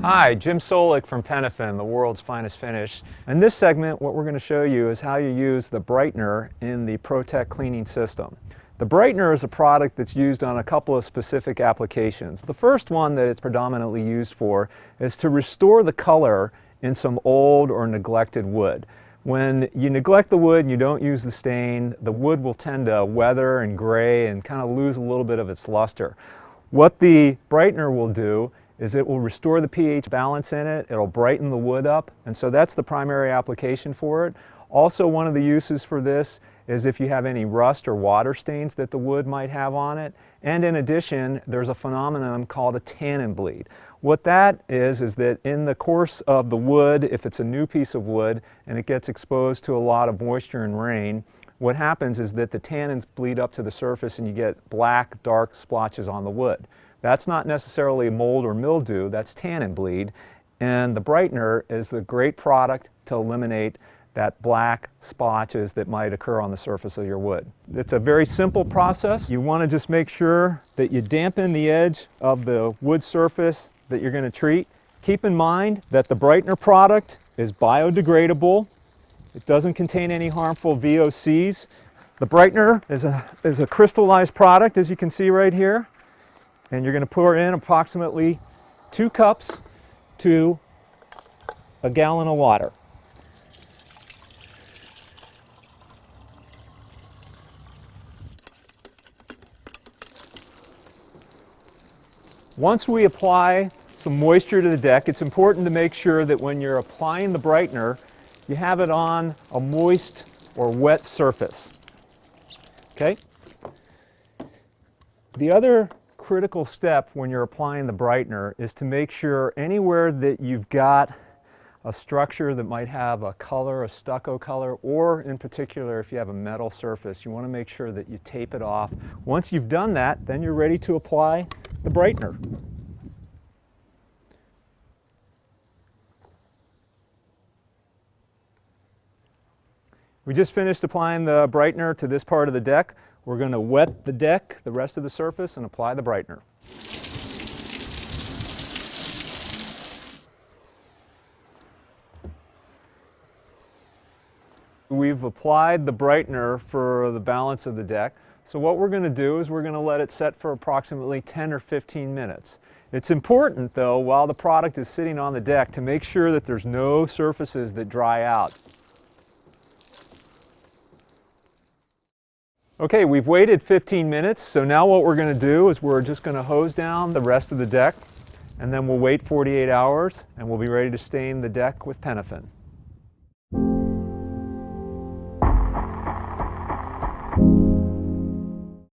Hi, Jim Solik from Penofin, the world's finest finish. In this segment, what we're going to show you is how you use the brightener in the Pro-Tech cleaning system. The brightener is a product that's used on a couple of specific applications. The first one that it's predominantly used for is to restore the color in some old or neglected wood. When you neglect the wood and you don't use the stain, the wood will tend to weather and gray and kind of lose a little bit of its luster. What the brightener will do is it will restore the pH balance in it, it'll brighten the wood up, and so that's the primary application for it. Also, one of the uses for this is if you have any rust or water stains that the wood might have on it. And in addition, there's a phenomenon called a tannin bleed. What that is that in the course of the wood, if it's a new piece of wood and it gets exposed to a lot of moisture and rain, what happens is that the tannins bleed up to the surface and you get black, dark splotches on the wood. That's not necessarily mold or mildew, that's tannin bleed, and the brightener is the great product to eliminate that black splotches that might occur on the surface of your wood. It's a very simple process. You want to just make sure that you dampen the edge of the wood surface that you're going to treat. Keep in mind that the brightener product is biodegradable. It doesn't contain any harmful VOCs. The brightener is a crystallized product, as you can see right here. And you're going to pour in approximately 2 cups to a gallon of water. Once we apply some moisture to the deck, it's important to make sure that when you're applying the brightener, you have it on a moist or wet surface. Okay? The other critical step when you're applying the brightener is to make sure anywhere that you've got a structure that might have a color, a stucco color, or in particular if you have a metal surface, you want to make sure that you tape it off. Once you've done that, then you're ready to apply the brightener. We just finished applying the brightener to this part of the deck. We're going to wet the deck, the rest of the surface, and apply the brightener. We've applied the brightener for the balance of the deck. So what we're going to do is we're going to let it set for approximately 10 or 15 minutes. It's important, though, while the product is sitting on the deck, to make sure that there's no surfaces that dry out. Okay, we've waited 15 minutes, so now what we're going to do is we're just going to hose down the rest of the deck, and then we'll wait 48 hours, and we'll be ready to stain the deck with Penofin.